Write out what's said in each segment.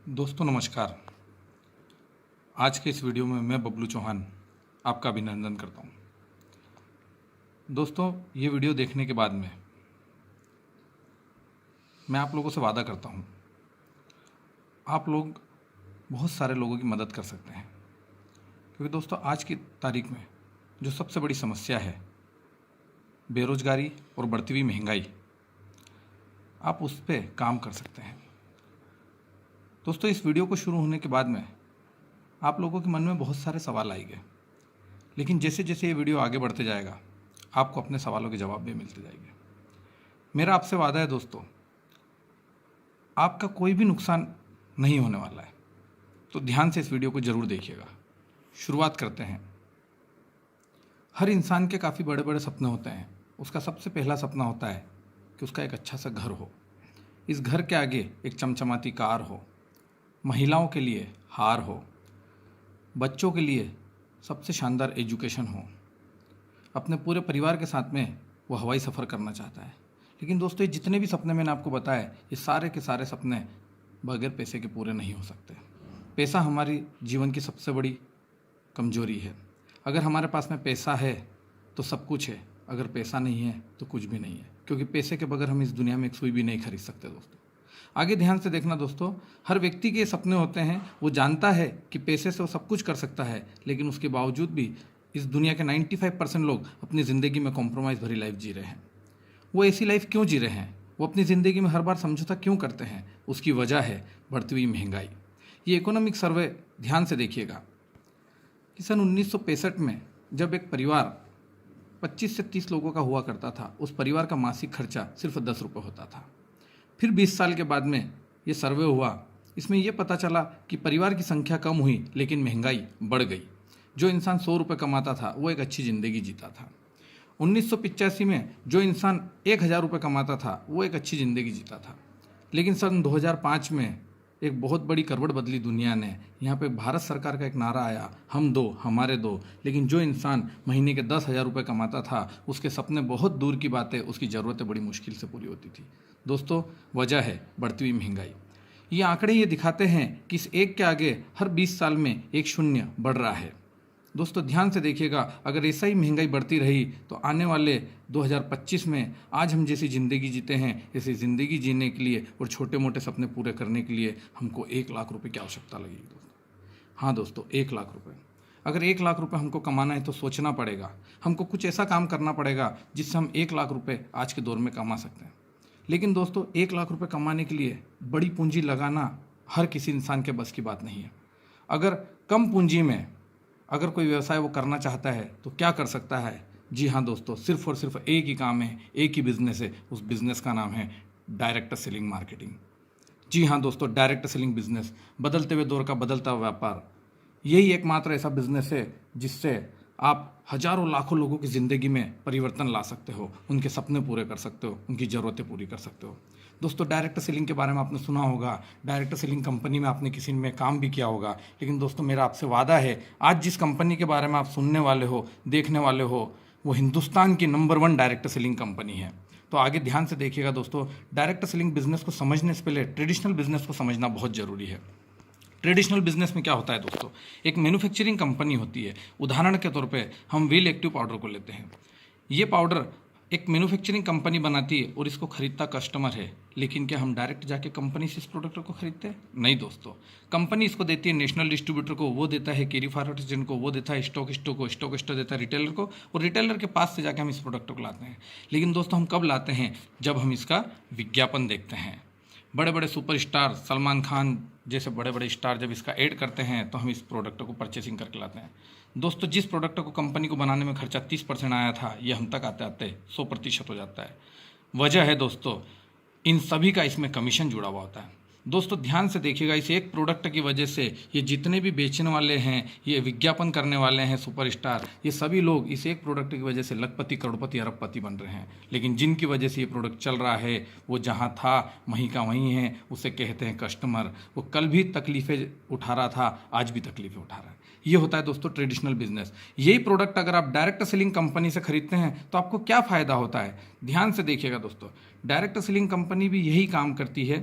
दोस्तों नमस्कार। आज के इस वीडियो में मैं बबलू चौहान आपका अभिनंदन करता हूं। दोस्तों ये वीडियो देखने के बाद में मैं आप लोगों से वादा करता हूं, आप लोग बहुत सारे लोगों की मदद कर सकते हैं। क्योंकि दोस्तों आज की तारीख में जो सबसे बड़ी समस्या है बेरोजगारी और बढ़ती हुई महंगाई, आप उस पर काम कर सकते हैं। दोस्तों इस वीडियो को शुरू होने के बाद में आप लोगों के मन में बहुत सारे सवाल आएंगे, लेकिन जैसे जैसे ये वीडियो आगे बढ़ते जाएगा आपको अपने सवालों के जवाब भी मिलते जाएंगे। मेरा आपसे वादा है दोस्तों, आपका कोई भी नुकसान नहीं होने वाला है, तो ध्यान से इस वीडियो को जरूर देखिएगा। शुरुआत करते हैं। हर इंसान के काफ़ी बड़े बड़े सपने होते हैं। उसका सबसे पहला सपना होता है कि उसका एक अच्छा सा घर हो, इस घर के आगे एक चमचमाती कार हो, महिलाओं के लिए हार हो, बच्चों के लिए सबसे शानदार एजुकेशन हो, अपने पूरे परिवार के साथ में वो हवाई सफ़र करना चाहता है। लेकिन दोस्तों ये जितने भी सपने मैंने आपको बताए, ये सारे के सारे सपने बगैर पैसे के पूरे नहीं हो सकते। पैसा हमारी जीवन की सबसे बड़ी कमजोरी है। अगर हमारे पास में पैसा है तो सब कुछ है, अगर पैसा नहीं है तो कुछ भी नहीं है। क्योंकि पैसे के बगैर हम इस दुनिया में एक सुई भी नहीं खरीद सकते। दोस्तों आगे ध्यान से देखना। दोस्तों हर व्यक्ति के सपने होते हैं, वो जानता है कि पैसे से वो सब कुछ कर सकता है, लेकिन उसके बावजूद भी इस दुनिया के 95% लोग अपनी ज़िंदगी में कॉम्प्रोमाइज़ भरी लाइफ जी रहे हैं। वो ऐसी लाइफ क्यों जी रहे हैं, वो अपनी ज़िंदगी में हर बार समझौता क्यों करते हैं? उसकी वजह है बढ़ती हुई महंगाई। ये इकोनॉमिक सर्वे ध्यान से देखिएगा कि सन 1965 में जब एक परिवार 25 से 30 लोगों का हुआ करता था, उस परिवार का मासिक खर्चा सिर्फ 10 रुपये होता था। फिर 20 साल के बाद में ये सर्वे हुआ, इसमें यह पता चला कि परिवार की संख्या कम हुई लेकिन महंगाई बढ़ गई। जो इंसान 100 रुपये कमाता था वो एक अच्छी ज़िंदगी जीता था। 1985 में जो इंसान 1000 रुपये कमाता था वो एक अच्छी ज़िंदगी जीता था। लेकिन सन 2005 में एक बहुत बड़ी करवट बदली दुनिया ने। यहाँ पे भारत सरकार का एक नारा आया, हम दो हमारे दो। लेकिन जो इंसान महीने के 10,000 रुपये कमाता था उसके सपने बहुत दूर की बातें, उसकी ज़रूरतें बड़ी मुश्किल से पूरी होती थी। दोस्तों वजह है बढ़ती हुई महंगाई। ये आंकड़े ये दिखाते हैं कि इस एक के आगे हर 20 साल में एक शून्य बढ़ रहा है। दोस्तों ध्यान से देखिएगा, अगर ऐसा ही महंगाई बढ़ती रही तो आने वाले 2025 में आज हम जैसी ज़िंदगी जीते हैं, ऐसी ज़िंदगी जीने के लिए और छोटे मोटे सपने पूरे करने के लिए हमको 1 लाख रुपए की आवश्यकता लगेगी। दोस्तों हाँ दोस्तों 1 लाख रुपए। अगर 1 लाख रुपए हमको कमाना है तो सोचना पड़ेगा, हमको कुछ ऐसा काम करना पड़ेगा जिससे हम 1 लाख रुपए आज के दौर में कमा सकते हैं। लेकिन दोस्तों 1 लाख रुपए कमाने के लिए बड़ी पूंजी लगाना हर किसी इंसान के बस की बात नहीं है। अगर कम पूंजी में अगर कोई व्यवसाय वो करना चाहता है तो क्या कर सकता है? जी हाँ दोस्तों, सिर्फ और सिर्फ एक ही काम है, एक ही बिजनेस है। उस बिजनेस का नाम है डायरेक्ट सेलिंग मार्केटिंग। जी हाँ दोस्तों, डायरेक्ट सेलिंग बिजनेस, बदलते हुए दौर का बदलता हुआ व्यापार। यही एकमात्र ऐसा बिजनेस है जिससे आप हजारों लाखों लोगों की ज़िंदगी में परिवर्तन ला सकते हो, उनके सपने पूरे कर सकते हो, उनकी ज़रूरतें पूरी कर सकते हो। दोस्तों डायरेक्ट सेलिंग के बारे में आपने सुना होगा, डायरेक्ट सेलिंग कंपनी में आपने किसी में काम भी किया होगा। लेकिन दोस्तों मेरा आपसे वादा है, आज जिस कंपनी के बारे में आप सुनने वाले हो, देखने वाले हो, वो हिंदुस्तान की नंबर 1 डायरेक्ट सेलिंग कंपनी है। तो आगे ध्यान से देखिएगा दोस्तों, डायरेक्ट सेलिंग बिजनेस को समझने से पहले ट्रेडिशनल बिजनेस को समझना बहुत ज़रूरी है। ट्रेडिशनल बिजनेस में क्या होता है दोस्तों, एक मैन्युफैक्चरिंग कंपनी होती है। उदाहरण के तौर पे हम व्हील एक्टिव पाउडर को लेते हैं। ये पाउडर एक मैन्युफैक्चरिंग कंपनी बनाती है और इसको खरीदता कस्टमर है। लेकिन क्या हम डायरेक्ट जाके कंपनी से इस प्रोडक्ट को खरीदते हैं? नहीं दोस्तों, कंपनी इसको देती है नेशनल डिस्ट्रीब्यूटर को, वो देता है कैरी फॉरवर्ड को, वो देता है स्टॉक देता है रिटेलर को, और रिटेलर के पास से जाके हम इस प्रोडक्ट को लाते हैं। लेकिन दोस्तों हम कब लाते हैं? जब हम इसका विज्ञापन देखते हैं। बड़े बड़े सुपरस्टार सलमान खान जैसे बड़े बड़े स्टार जब इसका ऐड करते हैं तो हम इस प्रोडक्ट को परचेसिंग करके लाते हैं। दोस्तों जिस प्रोडक्ट को कंपनी को बनाने में खर्चा 30% आया था, ये हम तक आते आते 100% हो जाता है। वजह है दोस्तों इन सभी का इसमें कमीशन जुड़ा हुआ होता है। दोस्तों ध्यान से देखिएगा, इस एक प्रोडक्ट की वजह से ये जितने भी बेचने वाले हैं, ये विज्ञापन करने वाले हैं सुपरस्टार, ये सभी लोग इस एक प्रोडक्ट की वजह से लखपति करोड़पति अरबपति बन रहे हैं। लेकिन जिनकी वजह से ये प्रोडक्ट चल रहा है वो जहाँ था वहीं का वहीं है। उसे कहते हैं कस्टमर। वो कल भी तकलीफ़ें उठा रहा था, आज भी तकलीफ़ें उठा रहा है। ये होता है दोस्तों ट्रेडिशनल बिजनेस। यही प्रोडक्ट अगर आप डायरेक्ट सेलिंग कंपनी से खरीदते हैं तो आपको क्या फ़ायदा होता है? ध्यान से देखिएगा दोस्तों, डायरेक्ट सेलिंग कंपनी भी यही काम करती है।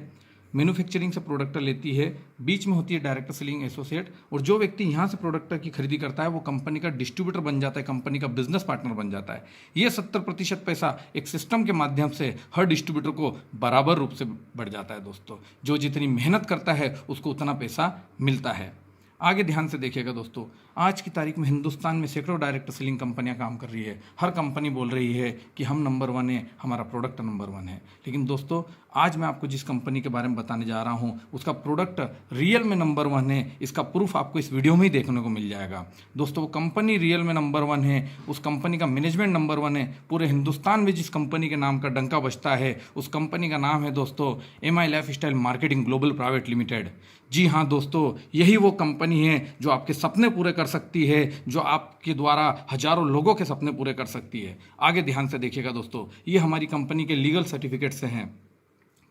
मैन्युफैक्चरिंग से प्रोडक्ट लेती है, बीच में होती है डायरेक्ट सेलिंग एसोसिएट, और जो व्यक्ति यहाँ से प्रोडक्ट की खरीदी करता है वो कंपनी का डिस्ट्रीब्यूटर बन जाता है, कंपनी का बिजनेस पार्टनर बन जाता है। ये 70% पैसा एक सिस्टम के माध्यम से हर डिस्ट्रीब्यूटर को बराबर रूप से बढ़ जाता है दोस्तों। जो जितनी मेहनत करता है उसको उतना पैसा मिलता है। आगे ध्यान से देखिएगा दोस्तों, आज की तारीख में हिंदुस्तान में सैकड़ों डायरेक्ट सेलिंग कंपनियां काम कर रही है। हर कंपनी बोल रही है कि हम नंबर 1 है, हमारा प्रोडक्ट नंबर 1 है। लेकिन दोस्तों आज मैं आपको जिस कंपनी के बारे में बताने जा रहा हूं उसका प्रोडक्ट रियल में नंबर 1 है। इसका प्रूफ आपको इस वीडियो में ही देखने को मिल जाएगा। दोस्तों वो कंपनी रियल में नंबर 1 है, उस कंपनी का मैनेजमेंट नंबर 1 है। पूरे हिंदुस्तान में जिस कंपनी के नाम का डंका बजता है उस कंपनी का नाम है दोस्तों MI lifestyle marketing global private limited. जी हाँ दोस्तों, यही वो कंपनी है जो आपके सपने पूरे कर सकती है, जो आपके द्वारा हजारों लोगों के सपने पूरे कर सकती है। आगे ध्यान से देखिएगा दोस्तों, ये हमारी कंपनी के लीगल सर्टिफिकेट से हैं।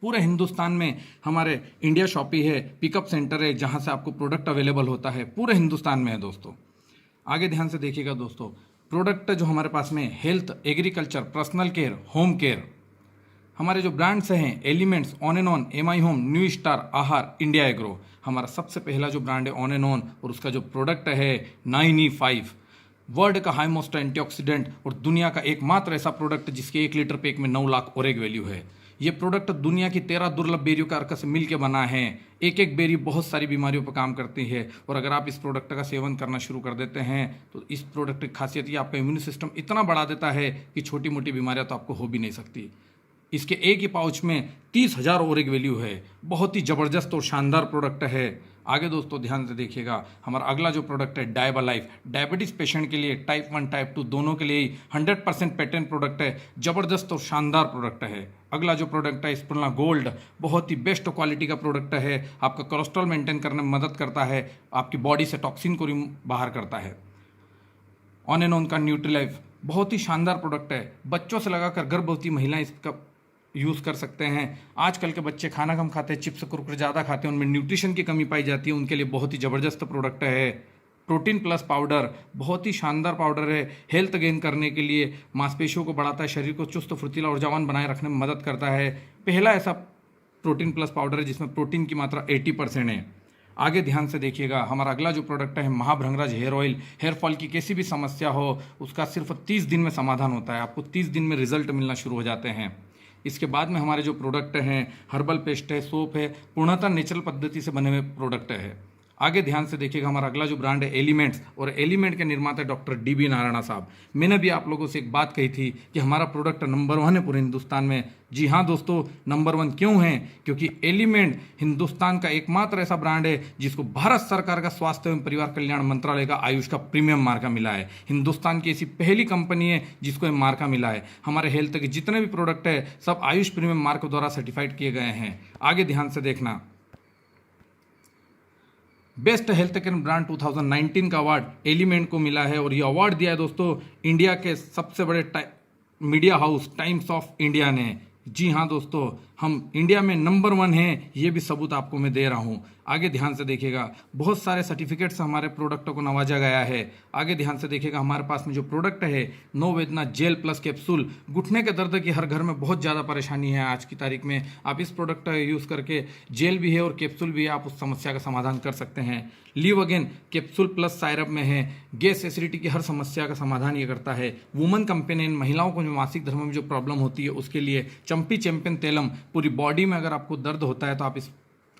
पूरे हिंदुस्तान में हमारे इंडिया शॉपी है, पिकअप सेंटर है, जहाँ से आपको प्रोडक्ट अवेलेबल होता है, पूरे हिंदुस्तान में है दोस्तों। आगे ध्यान से देखिएगा दोस्तों, प्रोडक्ट जो हमारे पास में health, agriculture, personal care, home care, हमारे जो ब्रांड्स हैं elements, on and on, MI home, new star, आहार, इंडिया एग्रो। हमारा सबसे पहला जो ब्रांड है ऑन एंड ऑन, और उसका जो प्रोडक्ट है 9E5, वर्ल्ड का हाई मोस्ट एंटीऑक्सीडेंट और दुनिया का एकमात्र ऐसा प्रोडक्ट जिसके 1 लीटर पैक में 9 लाख ओरेग वैल्यू है। ये प्रोडक्ट दुनिया की 13 दुर्लभ बेरियों का अर्क से मिलकर बना है। एक एक बेरी बहुत सारी बीमारियों पर काम करती है, और अगर आप इस प्रोडक्ट का सेवन करना शुरू कर देते हैं तो इस प्रोडक्ट की खासियत ये आपका इम्यून सिस्टम इतना बढ़ा देता है कि छोटी मोटी बीमारियां तो आपको हो भी नहीं सकती। इसके एक ही पाउच में 30,000 ओरेग वैल्यू है। बहुत ही ज़बरदस्त और शानदार प्रोडक्ट है। आगे दोस्तों ध्यान से देखिएगा, हमारा अगला जो प्रोडक्ट है डायबा लाइफ, डायबिटीज़ पेशेंट के लिए, टाइप 1 टाइप 2 दोनों के लिए ही 100% पेटेंट प्रोडक्ट है। ज़बरदस्त और शानदार प्रोडक्ट है। अगला जो प्रोडक्ट है स्प्रुलिना गोल्ड, बहुत ही बेस्ट क्वालिटी का प्रोडक्ट है। आपका कोलेस्ट्रॉल मेंटेन करने में मदद करता है, आपकी बॉडी से टॉक्सिन को बाहर करता है। ऑन एंड ऑन का न्यूट्रीलाइफ, बहुत ही शानदार प्रोडक्ट है। बच्चों से लगाकर गर्भवती महिलाएं इसका यूज़ कर सकते हैं। आजकल के बच्चे खाना कम खाते हैं, चिप्स कुरकुरे ज़्यादा खाते हैं, उनमें न्यूट्रिशन की कमी पाई जाती है, उनके लिए बहुत ही ज़बरदस्त प्रोडक्ट है। प्रोटीन प्लस पाउडर, बहुत ही शानदार पाउडर है। हेल्थ गेन करने के लिए, मांसपेशियों को बढ़ाता है, शरीर को चुस्त फुर्तीला और जवान बनाए रखने में मदद करता है। पहला ऐसा प्रोटीन प्लस पाउडर है जिसमें प्रोटीन की मात्रा 80% है। आगे ध्यान से देखिएगा, हमारा अगला जो प्रोडक्ट है महाभृंगराज हेयर ऑयल। हेयर फॉल की कैसी भी समस्या हो उसका सिर्फ 30 दिन में समाधान होता है। आपको 30 दिन में रिजल्ट मिलना शुरू हो जाते हैं। इसके बाद में हमारे जो प्रोडक्ट हैं हर्बल पेस्ट है, सोप है, पूर्णतः नेचुरल पद्धति से बने हुए प्रोडक्ट है। आगे ध्यान से देखिएगा, हमारा अगला जो ब्रांड है एलिमेंट्स, और एलिमेंट के निर्माता डॉक्टर DB नारायणा साहब। मैंने भी आप लोगों से एक बात कही थी कि हमारा प्रोडक्ट नंबर 1 है पूरे हिंदुस्तान में। जी हाँ दोस्तों, नंबर 1 क्यों है? क्योंकि एलिमेंट हिंदुस्तान का एकमात्र ऐसा ब्रांड है जिसको भारत सरकार का स्वास्थ्य एवं परिवार कल्याण मंत्रालय का आयुष का प्रीमियम मार्का मिला है। हिंदुस्तान की ऐसी पहली कंपनी है जिसको ये मार्का मिला है। हमारे हेल्थ के जितने भी प्रोडक्ट है सब आयुष प्रीमियम मार्क द्वारा सर्टिफाइड किए गए हैं। आगे ध्यान से देखना, बेस्ट हेल्थ केयर ब्रांड 2019 का अवार्ड एलिमेंट को मिला है, और ये अवार्ड दिया है दोस्तों इंडिया के सबसे बड़े media house times of India ने। जी हाँ दोस्तों, हम इंडिया में नंबर 1 हैं, ये भी सबूत आपको मैं दे रहा हूँ। आगे ध्यान से देखिएगा, बहुत सारे सर्टिफिकेट्स हमारे प्रोडक्ट को नवाजा गया है। आगे ध्यान से देखिएगा, हमारे पास में जो प्रोडक्ट है नो वेदना जेल प्लस कैप्सूल। घुटने के दर्द की हर घर में बहुत ज़्यादा परेशानी है आज की तारीख में। आप इस प्रोडक्ट का यूज़ करके जेल भी है और कैप्सूल भी है, आप उस समस्या का समाधान कर सकते हैं। लीव अगेन कैप्सूल प्लस सायरप में है, गैस एसिडिटी की हर समस्या का समाधान ये करता है। वुमन कंपेनियन, महिलाओं को जो मासिक धर्म में जो प्रॉब्लम होती है उसके लिए चंपी चैंपियन तेलम। पूरी बॉडी में अगर आपको दर्द होता है तो आप इस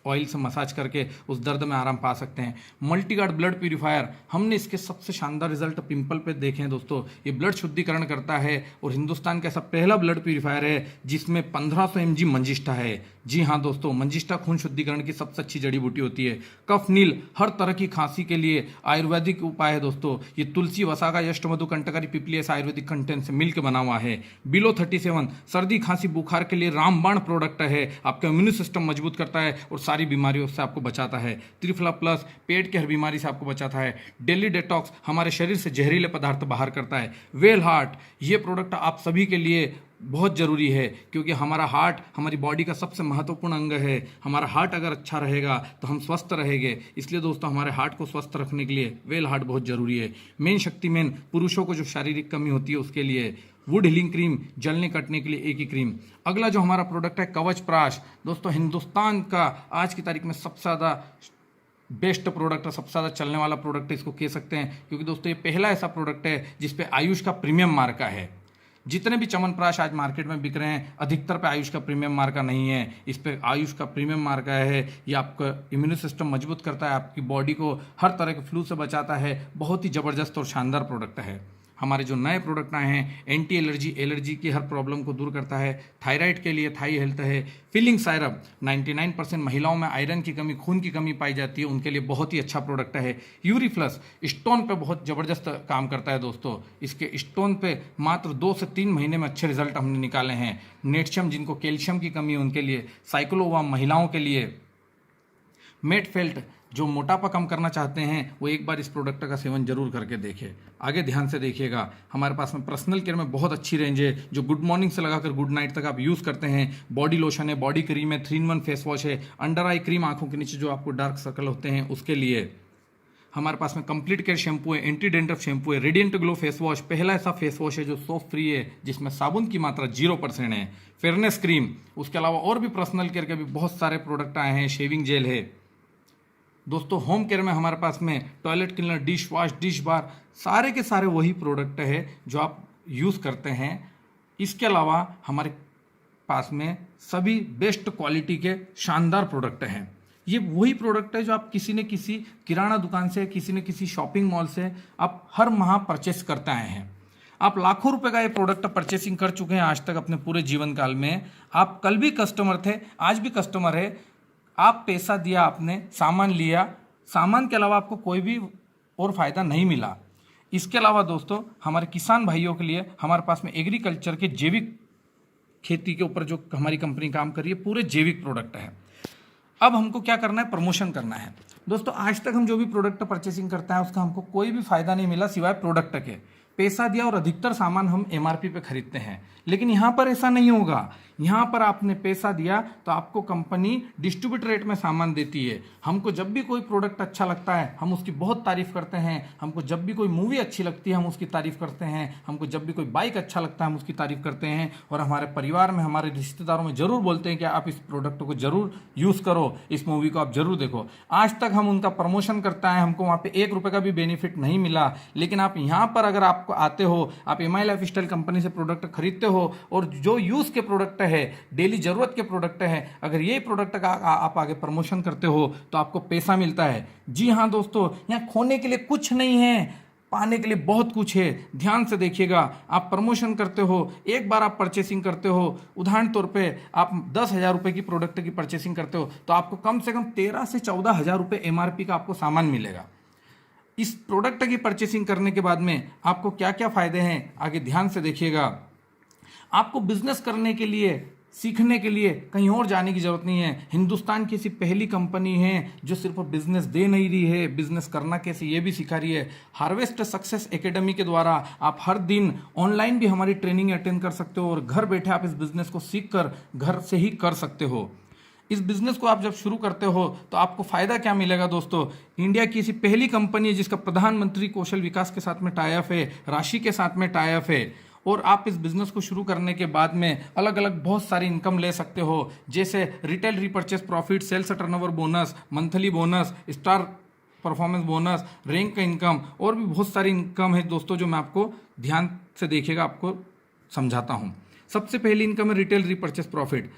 ऑयल से मसाज करके उस दर्द में आराम पा सकते हैं। मल्टीगार्ड ब्लड प्यूरिफायर, हमने इसके सबसे शानदार रिजल्ट पिंपल पे देखे हैं दोस्तों। ये ब्लड शुद्धिकरण करता है और हिंदुस्तान का ऐसा पहला ब्लड प्यूरिफायर है जिसमें 1500 mg मंजिष्ठा है। जी हाँ दोस्तों, मंजिष्ठा खून शुद्धिकरण की सबसे अच्छी जड़ी बूटी होती है। कफ नील, हर तरह की खांसी के लिए आयुर्वेदिक उपाय है दोस्तों। ये तुलसी, वसागा, यष्ट मधु, कंटकारी, पिपली ऐसा आयुर्वेदिक कंटेंट से मिलकर बना हुआ है। बिलो 37 सर्दी खांसी बुखार के लिए रामबाण प्रोडक्ट है, आपका इम्यून सिस्टम मजबूत करता है और सारी बीमारियों से आपको बचाता है। त्रिफला प्लस पेट की हर बीमारी से आपको बचाता है। डेली डिटॉक्स हमारे शरीर से जहरीले पदार्थ बाहर करता है। वेल हार्ट, ये प्रोडक्ट आप सभी के लिए बहुत ज़रूरी है क्योंकि हमारा हार्ट हमारी बॉडी का सबसे महत्वपूर्ण अंग है। हमारा हार्ट अगर अच्छा रहेगा तो हम स्वस्थ रहेंगे। इसलिए दोस्तों हमारे हार्ट को स्वस्थ रखने के लिए वेल हार्ट बहुत ज़रूरी है। मेन शक्ति मेन पुरुषों को जो शारीरिक कमी होती है उसके लिए वुड हीलिंग क्रीम, जलने कटने के लिए एक ही क्रीम। अगला जो हमारा प्रोडक्ट है कवच प्राश, दोस्तों हिंदुस्तान का आज की तारीख में सबसे ज़्यादा बेस्ट प्रोडक्ट है, सबसे ज़्यादा चलने वाला प्रोडक्ट इसको कह सकते हैं, क्योंकि दोस्तों ये पहला ऐसा प्रोडक्ट है जिसपे आयुष का प्रीमियम मार्का है। जितने भी च्यवनप्राश आज मार्केट में बिक रहे हैं अधिकतर पे आयुष का प्रीमियम मार्का नहीं है, इस पे आयुष का प्रीमियम मार्का है। ये आपका इम्यून सिस्टम मजबूत करता है, आपकी बॉडी को हर तरह के फ्लू से बचाता है। बहुत ही ज़बरदस्त और शानदार प्रोडक्ट है। हमारे जो नए प्रोडक्ट आए हैं एंटी एलर्जी की हर प्रॉब्लम को दूर करता है। थायराइड के लिए थाई हेल्थ है। फिलिंग सायरप 99% महिलाओं में आयरन की कमी, खून की कमी पाई जाती है, उनके लिए बहुत ही अच्छा प्रोडक्ट है। यूरीफ्लस स्टोन पे बहुत ज़बरदस्त काम करता है दोस्तों। इसके स्टोन पे मात्र 2 से 3 महीने में अच्छे रिजल्ट हमने निकाले हैं। नेटशियम, जिनको कैल्शियम की कमी है उनके लिए। साइक्लोवाम महिलाओं के लिए। मेटफेल्ट, जो मोटापा कम करना चाहते हैं वो एक बार इस प्रोडक्ट का सेवन जरूर करके देखें। आगे ध्यान से देखिएगा, हमारे पास में पर्सनल केयर में बहुत अच्छी रेंज है, जो गुड मॉर्निंग से लगाकर गुड नाइट तक आप यूज़ करते हैं। बॉडी लोशन है, बॉडी क्रीम है, 3-in-1 फेस वॉश है, अंडर आई क्रीम, आंखों के नीचे जो आपको डार्क सर्कल होते हैं उसके लिए। हमारे पास में कंप्लीट केयर शैम्पू है, एंटी डेंड्रफ शैम्पू है, रेडिएंट ग्लो फेस वॉश, पहला ऐसा फेस वॉश है जो सोप फ्री है, जिसमें साबुन की मात्रा 0% है। फेयरनेस क्रीम, उसके अलावा और भी पर्सनल केयर के भी बहुत सारे प्रोडक्ट आए हैं। शेविंग जेल है दोस्तों। होम केयर में हमारे पास में toilet cleaner, dish wash, dish bar, सारे के सारे वही प्रोडक्ट है जो आप यूज़ करते हैं। इसके अलावा हमारे पास में सभी बेस्ट क्वालिटी के शानदार प्रोडक्ट हैं। ये वही प्रोडक्ट है जो आप किसी न किसी किराना दुकान से, किसी न किसी शॉपिंग मॉल से आप हर माह परचेस करते आए हैं। आप लाखों रुपए का ये प्रोडक्ट परचेसिंग कर चुके हैं आज तक अपने पूरे जीवन काल में। आप कल भी कस्टमर थे, आज भी कस्टमर है। आप पैसा दिया, आपने सामान लिया, सामान के अलावा आपको कोई भी और फायदा नहीं मिला। इसके अलावा दोस्तों हमारे किसान भाइयों के लिए हमारे पास में एग्रीकल्चर के जैविक खेती के ऊपर जो हमारी कंपनी काम कर रही है, पूरे जैविक प्रोडक्ट है। अब हमको क्या करना है, प्रमोशन करना है दोस्तों। आज तक हम जो भी प्रोडक्ट परचेसिंग करते हैं उसका हमको कोई भी फायदा नहीं मिला सिवाय प्रोडक्ट के। पैसा दिया और अधिकतर सामान हम एमआरपी पे खरीदते हैं, लेकिन यहाँ पर ऐसा नहीं होगा। यहाँ पर आपने पैसा दिया तो आपको कंपनी डिस्ट्रीब्यूटर रेट में सामान देती है। हमको जब भी कोई प्रोडक्ट अच्छा लगता है हम उसकी बहुत तारीफ करते हैं। हमको जब भी कोई मूवी अच्छी लगती है हम उसकी तारीफ करते हैं। हमको जब भी कोई बाइक अच्छा लगता है हम उसकी तारीफ करते हैं। और हमारे परिवार में, हमारे रिश्तेदारों में जरूर बोलते हैं कि आप इस प्रोडक्ट को जरूर यूज़ करो, इस मूवी को आप जरूर देखो। आज तक हम उनका प्रमोशन करता है, हमको वहाँ पे 1 रुपये का भी बेनिफिट नहीं मिला। लेकिन आप यहाँ पर अगर आपको आते हो, आप एमआई लाइफ स्टाइल कंपनी से प्रोडक्ट खरीदते हो और जो यूज़ के प्रोडक्ट है, डेली ज़रूरत के प्रोडक्ट है, अगर ये प्रोडक्ट का आप आगे प्रमोशन करते हो तो आपको पैसा मिलता है। जी हाँ दोस्तों, यहाँ खोने के लिए कुछ नहीं है, पाने के लिए बहुत कुछ है। ध्यान से देखिएगा, आप प्रमोशन करते हो, एक बार आप परचेसिंग करते हो, उदाहरण तौर पे आप 10,000 रुपये की प्रोडक्ट की परचेसिंग करते हो तो आपको कम से कम 13 से 14,000 रुपये एमआरपी का आपको सामान मिलेगा। इस प्रोडक्ट की परचेसिंग करने के बाद में आपको क्या क्या फ़ायदे हैं, आगे ध्यान से देखिएगा। आपको बिजनेस करने के लिए, सीखने के लिए कहीं और जाने की ज़रूरत नहीं है। हिंदुस्तान की ऐसी पहली कंपनी है जो सिर्फ बिजनेस दे नहीं रही है, बिजनेस करना कैसे ये भी सिखा रही है। हार्वेस्ट सक्सेस एकेडमी के द्वारा आप हर दिन ऑनलाइन भी हमारी ट्रेनिंग अटेंड कर सकते हो और घर बैठे आप इस बिज़नेस को सीख कर घर से ही कर सकते हो। इस बिज़नेस को आप जब शुरू करते हो तो आपको फ़ायदा क्या मिलेगा दोस्तों। इंडिया की ऐसी पहली कंपनी है जिसका प्रधानमंत्री कौशल विकास के साथ में टाई अप है, राशि के साथ में टाई अप है। और आप इस बिज़नेस को शुरू करने के बाद में अलग अलग बहुत सारी इनकम ले सकते हो, जैसे retail repurchase profit, sales turnover bonus, monthly bonus, star performance bonus, rank का इनकम और भी बहुत सारी इनकम है दोस्तों, जो मैं आपको ध्यान से देखिएगा आपको समझाता हूँ। सबसे पहली इनकम है रिटेल रीपर्चेस प्रॉफिट।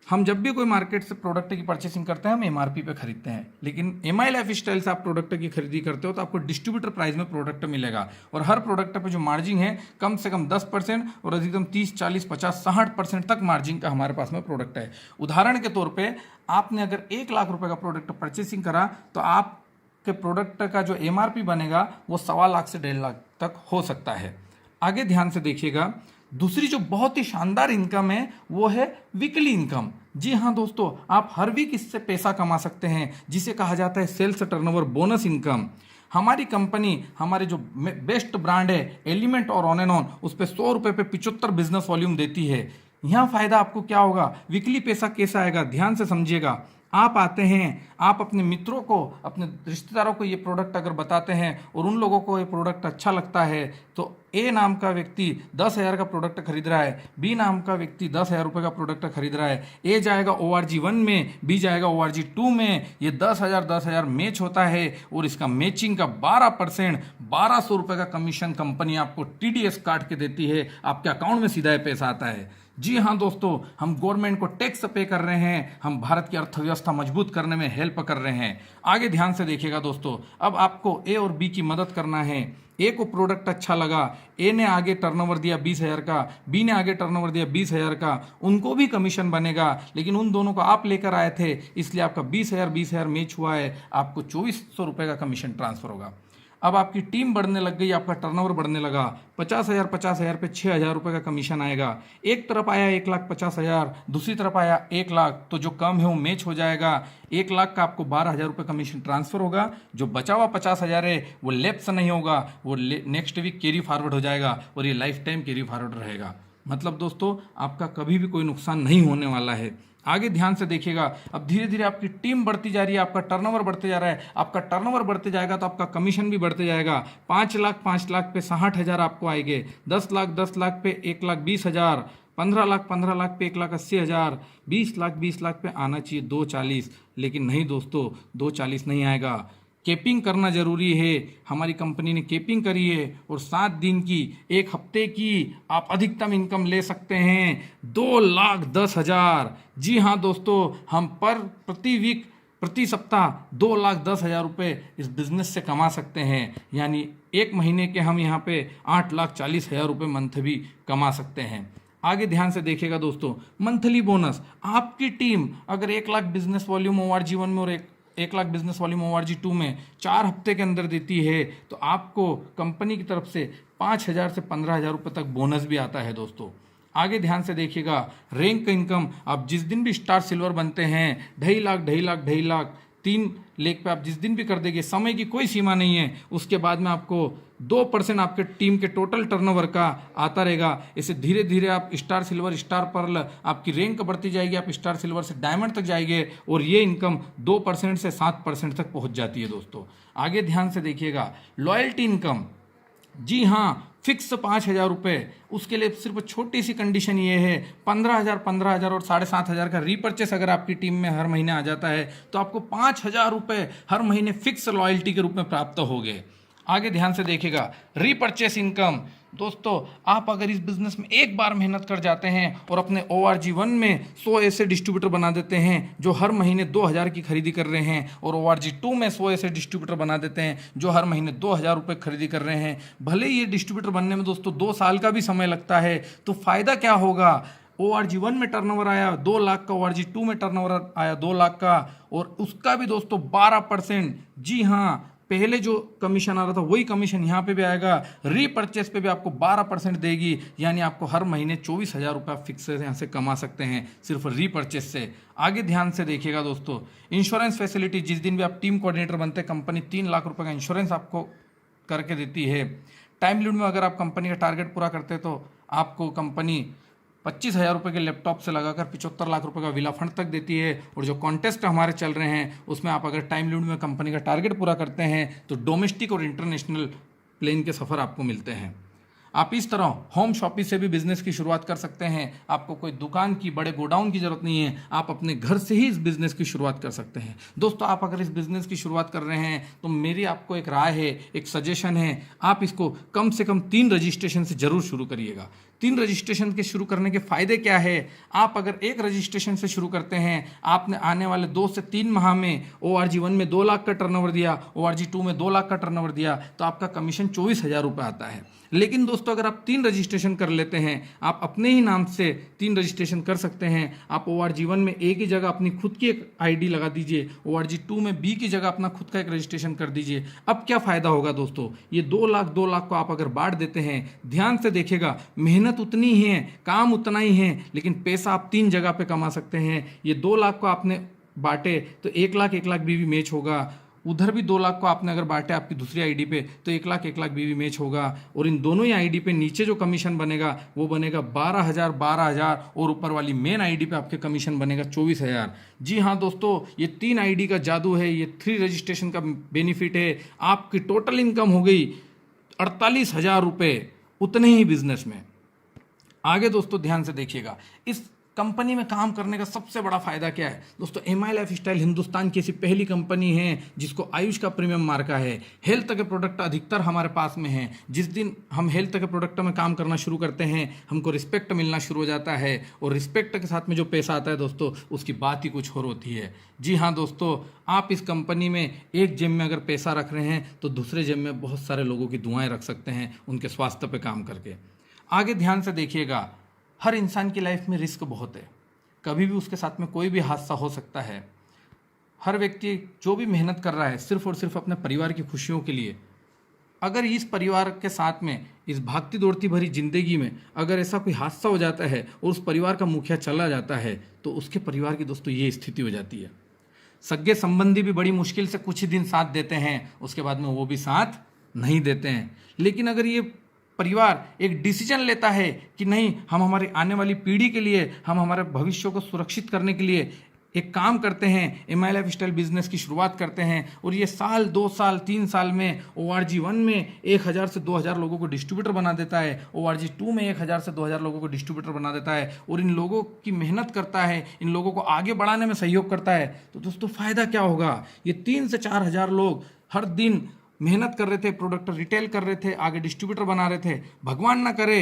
हम जब भी कोई मार्केट से प्रोडक्ट की परचेसिंग करते हैं हम एमआरपी पे खरीदते हैं, लेकिन एमआई लाइफ स्टाइल से आप प्रोडक्ट की खरीदी करते हो तो आपको डिस्ट्रीब्यूटर प्राइस में प्रोडक्ट मिलेगा। और हर प्रोडक्ट पे जो मार्जिन है कम से कम 10% और अधिकतम 30, 40, 50, 60% तक मार्जिन का हमारे पास में प्रोडक्ट है। उदाहरण के तौर पर आपने अगर 1 लाख रुपये का प्रोडक्ट परचेसिंग करा तो आपके प्रोडक्ट का जो एमआरपी बनेगा वो 1.25 लाख से 1.5 लाख तक हो सकता है। आगे ध्यान से देखिएगा, दूसरी जो बहुत ही शानदार इनकम है वो है वीकली इनकम। जी हाँ दोस्तों, आप हर वीक इससे पैसा कमा सकते हैं, जिसे कहा जाता है सेल्स टर्नओवर बोनस इनकम। हमारी कंपनी, हमारे जो बेस्ट ब्रांड है एलिमेंट और ऑन एंड ऑन, उस पर 100 रुपये पे 75 बिजनेस वॉल्यूम देती है। यहाँ फायदा आपको क्या होगा, वीकली पैसा कैसा आएगा, ध्यान से समझिएगा। आप आते हैं, आप अपने मित्रों को, अपने रिश्तेदारों को ये प्रोडक्ट अगर बताते हैं और उन लोगों को ये प्रोडक्ट अच्छा लगता है तो ए नाम का व्यक्ति 10,000 का प्रोडक्ट खरीद रहा है, बी नाम का व्यक्ति 10,000 रुपये का प्रोडक्ट खरीद रहा है। ए जाएगा ORG1 में, बी जाएगा ORG2 में। ये 10,000 मैच होता है और इसका मैचिंग का 12% 1,200 रुपये का कमीशन कंपनी आपको TDS काट के देती है, आपके अकाउंट में सीधा पैसा आता है। जी हाँ दोस्तों, हम गवर्नमेंट को टैक्स पे कर रहे हैं, हम भारत की अर्थव्यवस्था मजबूत करने में हेल्प कर रहे हैं। आगे ध्यान से देखिएगा दोस्तों, अब आपको ए और बी की मदद करना है। ए को प्रोडक्ट अच्छा लगा, ए ने आगे टर्नओवर दिया 20,000 का, बी ने आगे टर्नओवर दिया 20,000 का, उनको भी कमीशन बनेगा, लेकिन उन दोनों को आप लेकर आए थे, इसलिए आपका 20,000 मैच हुआ है, आपको 2,400 रुपये का कमीशन ट्रांसफर होगा। अब आपकी टीम बढ़ने लग गई, आपका टर्नओवर बढ़ने लगा, 50,000 पे 6,000 रुपये का कमीशन आएगा। एक तरफ आया 1,50,000, दूसरी तरफ आया 1,00,000, तो जो कम है वो मैच हो जाएगा। 1,00,000 का आपको 12,000 रुपये कमीशन ट्रांसफर होगा। जो बचा हुआ 50,000 है वो लेफ्ट नहीं होगा, वो नेक्स्ट वीक कैरी फॉरवर्ड हो जाएगा और ये लाइफ टाइम कैरी फॉरवर्ड रहेगा। मतलब दोस्तों, आपका कभी भी कोई नुकसान नहीं होने वाला है। आगे ध्यान से देखिएगा, अब धीरे धीरे आपकी टीम बढ़ती जा रही है, आपका टर्नओवर बढ़ते जा रहा है। आपका टर्नओवर बढ़ते जाएगा तो आपका कमीशन भी बढ़ते जाएगा। 5,00,000 पे 60,000 आपको आएंगे, 10,00,000 पे 1,20,000, 15,00,000 पे 1,80,000, 20,00,000 पे आना चाहिए 2,40,000, लेकिन नहीं दोस्तों, 2,40,000 नहीं आएगा। केपिंग करना जरूरी है। हमारी कंपनी ने केपिंग करी है और 7 दिन की, 1 हफ्ते की आप अधिकतम इनकम ले सकते हैं 2,10,000। जी हाँ दोस्तों, हम प्रति वीक, प्रति सप्ताह 2,10,000 रुपये इस बिजनेस से कमा सकते हैं। यानी 1 महीने के हम यहाँ पे 8,40,000 रुपये मंथ भी कमा सकते हैं। आगे ध्यान से देखिएगा दोस्तों, मंथली बोनस, आपकी टीम अगर 1,00,000 बिजनेस वॉल्यूम ORG1 में और 1,00,000 बिजनेस वॉल्यूम ORG2 में 4 हफ्ते के अंदर देती है, तो आपको कंपनी की तरफ से 5,000 से 15,000 रुपये तक बोनस भी आता है दोस्तों। आगे ध्यान से देखिएगा, रैंक इनकम, आप जिस दिन भी स्टार सिल्वर बनते हैं 2,50,000 3 लेख पे आप जिस दिन भी कर देंगे, समय की कोई सीमा नहीं है। उसके बाद में आपको 2% आपके टीम के टोटल टर्नओवर का आता रहेगा। इसे धीरे धीरे आप स्टार सिल्वर, स्टार पर्ल, आपकी रैंक बढ़ती जाएगी, आप स्टार सिल्वर से डायमंड तक जाएंगे और ये इनकम 2% से 7% तक पहुंच जाती है दोस्तों। आगे ध्यान से देखिएगा, लॉयल्टी इनकम, जी हाँ, फिक्स 5,000 रुपये। उसके लिए सिर्फ छोटी सी कंडीशन ये है, 15,000 और 7,500 का रीपर्चेस अगर आपकी टीम में हर महीने आ जाता है तो आपको 5,000 रुपये हर महीने फिक्स लॉयल्टी के रूप में प्राप्त होंगे। आगे ध्यान से देखिएगा, रीपर्चेस इनकम, दोस्तों आप अगर इस बिजनेस में एक बार मेहनत कर जाते हैं और अपने ORG1 में 100 ऐसे डिस्ट्रीब्यूटर बना देते हैं जो हर महीने 2,000 की खरीदी कर रहे हैं, और ORG2 में 100 ऐसे डिस्ट्रीब्यूटर बना देते हैं जो हर महीने 2,000 रुपये खरीदी कर रहे हैं, भले ये डिस्ट्रीब्यूटर बनने में दोस्तों 2 साल का भी समय लगता है, तो फ़ायदा क्या होगा? ORG1 में टर्नओवर आया 2,00,000 का, ORG2 में टर्नओवर आया 2,00,000 का, और उसका भी दोस्तों 12%, जी हाँ, पहले जो कमीशन आ रहा था वही कमीशन यहाँ पे भी आएगा। रीपर्चेस पे भी आपको 12% देगी, यानी आपको हर महीने 24,000 रुपये फिक्स से यहाँ से कमा सकते हैं सिर्फ रीपर्चेस से। आगे ध्यान से देखिएगा दोस्तों, इंश्योरेंस फैसिलिटी, जिस दिन भी आप टीम कोऑर्डिनेटर बनते हैं कंपनी 3,00,000 रुपये का इंश्योरेंस आपको करके देती है। टाइम लिमिट में अगर आप कंपनी का टारगेट पूरा करते हैं तो आपको कंपनी 25,000 रुपये के लैपटॉप से लगाकर 75,00,000 रुपये का विला फंड तक देती है। और जो कॉन्टेस्ट हमारे चल रहे हैं उसमें आप अगर टाइम लिमिट में कंपनी का टारगेट पूरा करते हैं तो डोमेस्टिक और इंटरनेशनल प्लेन के सफ़र आपको मिलते हैं। आप इस तरह होम शॉपिंग से भी बिजनेस की शुरुआत कर सकते हैं। आपको कोई दुकान की, बड़े गोडाउन की जरूरत नहीं है, आप अपने घर से ही इस बिजनेस की शुरुआत कर सकते हैं। दोस्तों आप अगर इस बिजनेस की शुरुआत कर रहे हैं तो मेरी आपको एक राय है, एक सजेशन है, आप इसको कम से कम 3 रजिस्ट्रेशन से जरूर शुरू करिएगा। 3 रजिस्ट्रेशन के शुरू करने के फ़ायदे क्या है? आप अगर 1 रजिस्ट्रेशन से शुरू करते हैं, आपने आने वाले 2 से 3 माह में ORG1 में 2,00,000 का टर्नओवर दिया, ORG2 में 2,00,000 का टर्नओवर दिया, तो आपका कमीशन 24,000 रुपये आता है। लेकिन दोस्तों अगर आप 3 रजिस्ट्रेशन कर लेते हैं, आप अपने ही नाम से 3 रजिस्ट्रेशन कर सकते हैं। आप ORG1 में A की जगह अपनी खुद की एक ID लगा दीजिए, ORG2 में B की जगह अपना खुद का एक रजिस्ट्रेशन कर दीजिए। अब क्या फ़ायदा होगा दोस्तों? ये 2,00,000 को आप अगर बांट देते हैं, ध्यान से देखिएगा, मेहनत उतनी ही है, काम उतना ही है, लेकिन पैसा आप 3 जगह पे कमा सकते हैं। ये 2,00,000 को आपने बांटे तो 1,00,000 भी मैच होगा, उधर भी 2,00,000 को आपने अगर बांटे आपकी दूसरी आईडी पे तो 1,00,000 भी मैच होगा, और इन दोनों ही आईडी पे नीचे जो कमीशन बनेगा वो बनेगा 12,000 और ऊपर वाली मेन आईडी पे आपके कमीशन बनेगा 24,000। जी हाँ दोस्तों, ये 3 आईडी का जादू है, ये 3 रजिस्ट्रेशन का बेनिफिट है। आपकी टोटल इनकम हो गई 48,000 रुपये, उतने ही बिजनेस में। आगे दोस्तों ध्यान से देखिएगा, इस कंपनी में काम करने का सबसे बड़ा फायदा क्या है दोस्तों। एमआई लाइफस्टाइल हिंदुस्तान की ऐसी पहली कंपनी है जिसको आयुष का प्रीमियम मार्का है। हेल्थ के प्रोडक्ट अधिकतर हमारे पास में हैं। जिस दिन हम हेल्थ के प्रोडक्ट में काम करना शुरू करते हैं, हमको रिस्पेक्ट मिलना शुरू हो जाता है, और रिस्पेक्ट के साथ में जो पैसा आता है दोस्तों, उसकी बात ही कुछ और होती है। जी हाँ दोस्तों, आप इस कंपनी में एक जेब में अगर पैसा रख रहे हैं तो दूसरे जेब में बहुत सारे लोगों की दुआएं रख सकते हैं, उनके स्वास्थ्य पे काम करके। आगे ध्यान से देखिएगा, हर इंसान की लाइफ में रिस्क बहुत है। कभी भी उसके साथ में कोई भी हादसा हो सकता है। हर व्यक्ति जो भी मेहनत कर रहा है सिर्फ और सिर्फ अपने परिवार की खुशियों के लिए, अगर इस परिवार के साथ में इस भागती दौड़ती भरी जिंदगी में अगर ऐसा कोई हादसा हो जाता है और उस परिवार का मुखिया चला जाता है, तो उसके परिवार की दोस्तों ये स्थिति हो जाती है। सगे संबंधी भी बड़ी मुश्किल से कुछ ही दिन साथ देते हैं, उसके बाद में वो भी साथ नहीं देते हैं। लेकिन अगर ये परिवार एक डिसीजन लेता है कि नहीं, हम हमारी आने वाली पीढ़ी के लिए, हम हमारे भविष्य को सुरक्षित करने के लिए एक काम करते हैं, एमआई लाइफस्टाइल बिजनेस की शुरुआत करते हैं, और ये साल 2 साल 3 साल में ORG 1 में 1000 से 2000 लोगों को डिस्ट्रीब्यूटर बना देता है, ORG 2 में 1000 से 2000 लोगों को डिस्ट्रीब्यूटर बना देता है, और इन लोगों की मेहनत करता है, इन लोगों को आगे बढ़ाने में सहयोग करता है, तो दोस्तों फ़ायदा क्या होगा। ये 3 से 4000 लोग हर दिन मेहनत कर रहे थे, प्रोडक्ट रिटेल कर रहे थे, आगे डिस्ट्रीब्यूटर बना रहे थे। भगवान ना करे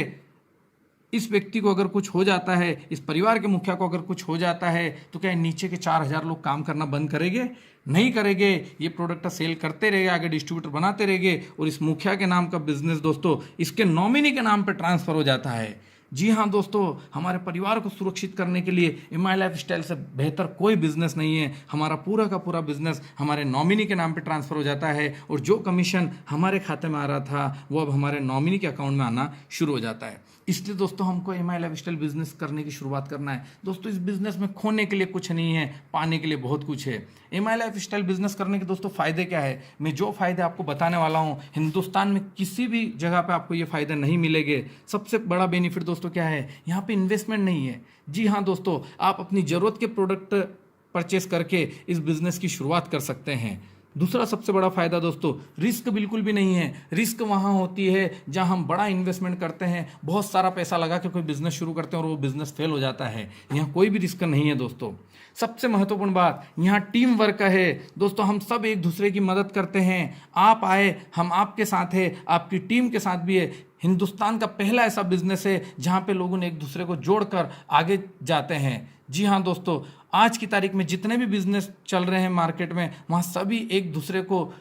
इस व्यक्ति को अगर कुछ हो जाता है, इस परिवार के मुखिया को अगर कुछ हो जाता है, तो क्या नीचे के 4000 लोग काम करना बंद करेंगे? नहीं करेंगे। ये प्रोडक्ट सेल करते रहेंगे, आगे डिस्ट्रीब्यूटर बनाते रहेंगे, और इस मुखिया के नाम का बिजनेस दोस्तों इसके नॉमिनी के नाम पर ट्रांसफर हो जाता है। जी हाँ दोस्तों, हमारे परिवार को सुरक्षित करने के लिए एमआई लाइफस्टाइल से बेहतर कोई बिजनेस नहीं है। हमारा पूरा का पूरा बिजनेस हमारे नॉमिनी के नाम पे ट्रांसफ़र हो जाता है, और जो कमीशन हमारे खाते में आ रहा था वो अब हमारे नॉमिनी के अकाउंट में आना शुरू हो जाता है। इसलिए दोस्तों हमको एमआई लाइफस्टाइल बिजनेस करने की शुरुआत करना है। दोस्तों इस बिजनेस में खोने के लिए कुछ नहीं है, पाने के लिए बहुत कुछ है। एमआई लाइफस्टाइल बिजनेस करने के दोस्तों फ़ायदे क्या है, मैं जो फ़ायदे आपको बताने वाला हूँ, हिंदुस्तान में किसी भी जगह पे आपको ये फ़ायदे नहीं मिलेंगे। सबसे बड़ा बेनिफिट दोस्तों क्या है, यहाँ पे इन्वेस्टमेंट नहीं है। जी हाँ दोस्तों, आप अपनी ज़रूरत के प्रोडक्ट परचेस करके इस बिज़नेस की शुरुआत कर सकते हैं। दूसरा सबसे बड़ा फायदा दोस्तों, रिस्क बिल्कुल भी नहीं है। रिस्क वहाँ होती है जहाँ हम बड़ा इन्वेस्टमेंट करते हैं, बहुत सारा पैसा लगा के कोई बिजनेस शुरू करते हैं और वो बिजनेस फेल हो जाता है। यहाँ कोई भी रिस्क नहीं है दोस्तों। सबसे महत्वपूर्ण बात, यहाँ टीम वर्क है दोस्तों। हम सब एक दूसरे की मदद करते हैं। आप आए, हम आपके साथ है, आपकी टीम के साथ भी है। हिंदुस्तान का पहला ऐसा बिजनेस है जहाँ पे लोगों ने एक दूसरे को जोड़कर आगे जाते हैं। जी हाँ दोस्तों, आज की तारीख में जितने भी बिजनेस चल रहे हैं मार्केट में, वहाँ सभी एक दूसरे को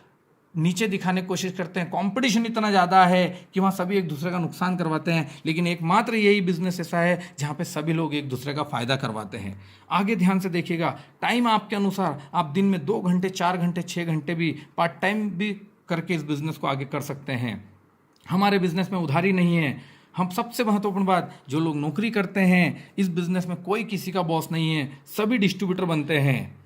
नीचे दिखाने की कोशिश करते हैं। कंपटीशन इतना ज़्यादा है कि वहाँ सभी एक दूसरे का नुकसान करवाते हैं, लेकिन एकमात्र यही बिजनेस ऐसा है जहाँ पे सभी लोग एक दूसरे का फ़ायदा करवाते हैं। आगे ध्यान से देखिएगा, टाइम आपके अनुसार आप दिन में 2 घंटे 4 घंटे 6 घंटे भी पार्ट टाइम भी करके इस बिज़नेस को आगे कर सकते हैं। हमारे बिजनेस में उधारी नहीं है। हम सबसे महत्वपूर्ण बात, जो लोग नौकरी करते हैं इस बिज़नेस में कोई किसी का बॉस नहीं है, सभी डिस्ट्रीब्यूटर बनते हैं।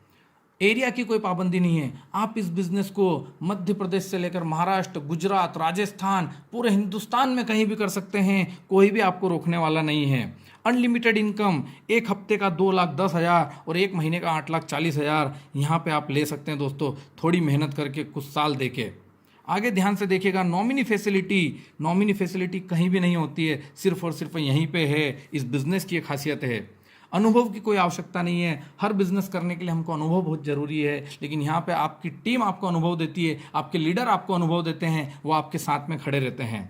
एरिया की कोई पाबंदी नहीं है। आप इस बिज़नेस को मध्य प्रदेश से लेकर महाराष्ट्र, गुजरात, राजस्थान, पूरे हिंदुस्तान में कहीं भी कर सकते हैं। कोई भी आपको रोकने वाला नहीं है। अनलिमिटेड इनकम, एक हफ्ते का 2,10,000 और एक महीने का 8,40,000 यहाँ पे आप ले सकते हैं दोस्तों, थोड़ी मेहनत करके, कुछ साल देके। आगे ध्यान से देखिएगा, नॉमिनी फैसिलिटी कहीं भी नहीं होती है, सिर्फ और सिर्फ यहीं पे है। इस बिज़नेस की एक खासियत है। अनुभव की कोई आवश्यकता नहीं है। हर बिज़नेस करने के लिए हमको अनुभव बहुत ज़रूरी है, लेकिन यहाँ पे आपकी टीम आपको अनुभव देती है, आपके लीडर आपको अनुभव देते हैं, वो आपके साथ में खड़े रहते हैं।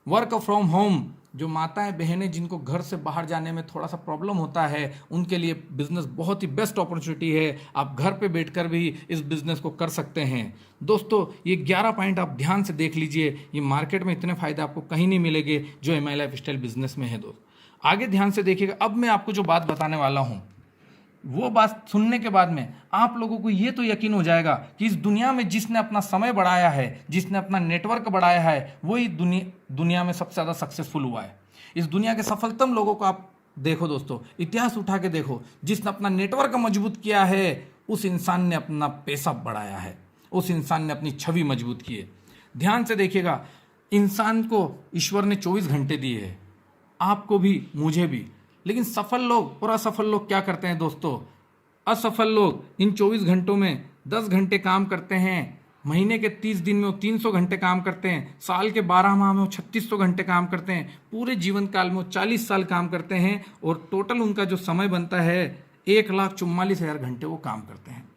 वर्क फ्रॉम होम, जो माताएं बहनें जिनको घर से बाहर जाने में थोड़ा सा प्रॉब्लम होता है, उनके लिए बिज़नेस बहुत ही बेस्ट अपॉर्चुनिटी है। आप घर पे बैठकर भी इस बिज़नेस को कर सकते हैं। दोस्तों ये 11 पॉइंट आप ध्यान से देख लीजिए। ये मार्केट में इतने फ़ायदे आपको कहीं नहीं मिलेंगे जो एमआई लाइफस्टाइल बिज़नेस में है दोस्त। आगे ध्यान से देखिएगा, अब मैं आपको जो बात बताने वाला हूँ, वो बात सुनने के बाद में आप लोगों को ये तो यकीन हो जाएगा कि इस दुनिया में जिसने अपना समय बढ़ाया है, जिसने अपना नेटवर्क बढ़ाया है, वही दुनिया में सबसे ज़्यादा सक्सेसफुल हुआ है। इस दुनिया के सफलतम लोगों को आप देखो दोस्तों, इतिहास उठा के देखो, जिसने अपना नेटवर्क मजबूत किया है उस इंसान ने अपना पैसा बढ़ाया है, उस इंसान ने अपनी छवि मजबूत की है। ध्यान से देखिएगा, इंसान को ईश्वर ने 24 घंटे दिए हैं, आपको भी, मुझे भी। लेकिन सफल लोग और असफल लोग क्या करते हैं दोस्तों? असफल लोग इन 24 घंटों में 10 घंटे काम करते हैं, महीने के 30 दिन में वो 300 घंटे काम करते हैं, साल के 12 माह में वो 3600 घंटे काम करते हैं, पूरे जीवन काल में वो 40 साल काम करते हैं और टोटल उनका जो समय बनता है 1,44,000 घंटे वो काम करते हैं।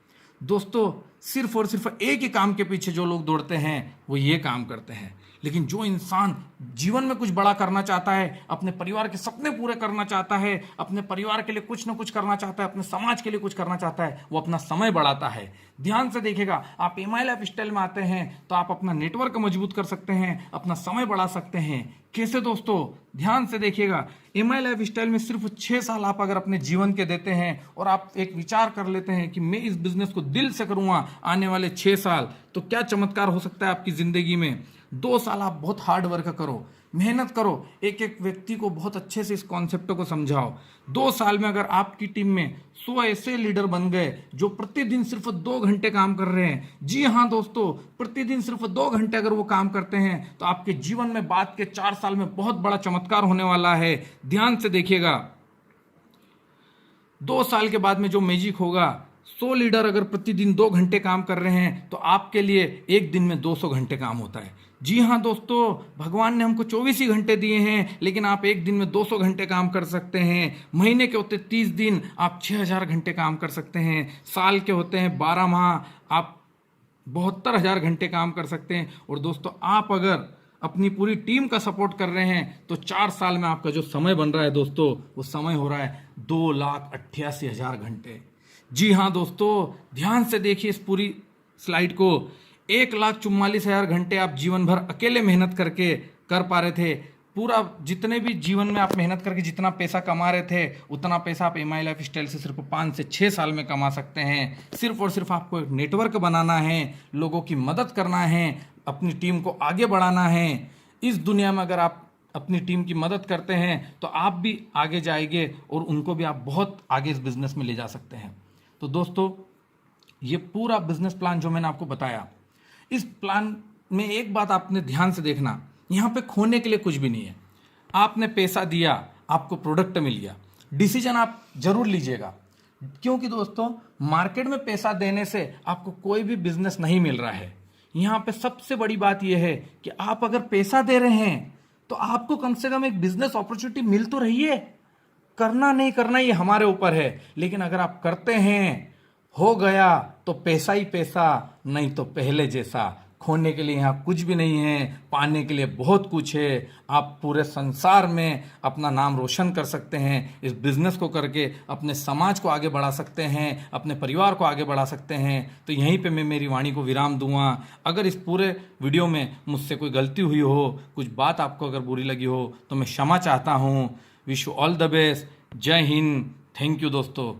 दोस्तों सिर्फ और सिर्फ एक ही काम के पीछे जो लोग दौड़ते हैं वो ये काम करते हैं, लेकिन जो इंसान जीवन में कुछ बड़ा करना चाहता है, अपने परिवार के सपने पूरे करना चाहता है, अपने परिवार के लिए कुछ ना कुछ करना चाहता है, अपने समाज के लिए कुछ करना चाहता है, वो अपना समय बढ़ाता है। ध्यान से देखिएगा, आप एमआई लाइफ स्टाइल में आते हैं तो आप अपना नेटवर्क मजबूत कर सकते हैं, अपना समय बढ़ा सकते हैं। कैसे दोस्तों? ध्यान से देखिएगा, एमआई लाइफ स्टाइल में सिर्फ 6 साल आप अगर अपने जीवन के देते हैं और आप एक विचार कर लेते हैं कि मैं इस बिजनेस को दिल से करूंगा आने वाले 6 साल, तो क्या चमत्कार हो सकता है आपकी जिंदगी में। 2 साल आप बहुत हार्ड वर्क करो, मेहनत करो, एक एक व्यक्ति को बहुत अच्छे से इस कॉन्सेप्ट को समझाओ। 2 साल में अगर आपकी टीम में 100 ऐसे लीडर बन गए जो प्रतिदिन सिर्फ 2 घंटे काम कर रहे हैं, जी हाँ दोस्तों, प्रतिदिन सिर्फ 2 घंटे अगर वो काम करते हैं तो आपके जीवन में बाद के 4 साल में बहुत बड़ा चमत्कार होने वाला है। ध्यान से देखिएगा, 2 साल के बाद में जो मैजिक होगा, 100 लीडर अगर प्रतिदिन 2 घंटे काम कर रहे हैं तो आपके लिए एक दिन में 200 घंटे काम होता है। जी हाँ दोस्तों, भगवान ने हमको 24 ही घंटे दिए हैं, लेकिन आप एक दिन में 200 घंटे काम कर सकते हैं। महीने के होते 30 दिन, आप 6000 घंटे काम कर सकते हैं। साल के होते हैं 12 माह, आप 72,000 घंटे काम कर सकते हैं। और दोस्तों आप अगर अपनी पूरी टीम का सपोर्ट कर रहे हैं तो 4 साल में आपका जो समय बन रहा है दोस्तों, वो समय हो रहा है 2,88,000 घंटे। जी हाँ दोस्तों, ध्यान से देखिए इस पूरी स्लाइड को। 1,44,000 घंटे आप जीवन भर अकेले मेहनत करके कर पा रहे थे। पूरा जितने भी जीवन में आप मेहनत करके जितना पैसा कमा रहे थे, उतना पैसा आप एमआई लाइफ स्टाइल से सिर्फ 5 से 6 साल में कमा सकते हैं। सिर्फ और सिर्फ आपको एक नेटवर्क बनाना है, लोगों की मदद करना है, अपनी टीम को आगे बढ़ाना है। इस दुनिया में अगर आप अपनी टीम की मदद करते हैं तो आप भी आगे जाएंगे और उनको भी आप बहुत आगे इस बिजनेस में ले जा सकते हैं। तो दोस्तों ये पूरा बिजनेस प्लान जो मैंने आपको बताया, इस प्लान में एक बात आपने ध्यान से देखना, यहाँ पे खोने के लिए कुछ भी नहीं है। आपने पैसा दिया, आपको प्रोडक्ट मिल गया, डिसीजन आप जरूर लीजिएगा, क्योंकि दोस्तों मार्केट में पैसा देने से आपको कोई भी बिजनेस नहीं मिल रहा है। यहाँ पे सबसे बड़ी बात यह है कि आप अगर पैसा दे रहे हैं तो आपको कम से कम एक बिजनेस अपॉर्चुनिटी मिल तो रही है। करना नहीं करना ये हमारे ऊपर है, लेकिन अगर आप करते हैं, हो गया तो पैसा ही पैसा, नहीं तो पहले जैसा। खोने के लिए यहाँ कुछ भी नहीं है, पाने के लिए बहुत कुछ है। आप पूरे संसार में अपना नाम रोशन कर सकते हैं, इस बिजनेस को करके अपने समाज को आगे बढ़ा सकते हैं, अपने परिवार को आगे बढ़ा सकते हैं। तो यहीं पे मैं मेरी वाणी को विराम दूंगा। अगर इस पूरे वीडियो में मुझसे कोई गलती हुई हो, कुछ बात आपको अगर बुरी लगी हो, तो मैं क्षमा चाहता हूँ। Wish you all the best. जय हिंद। थैंक यू दोस्तों।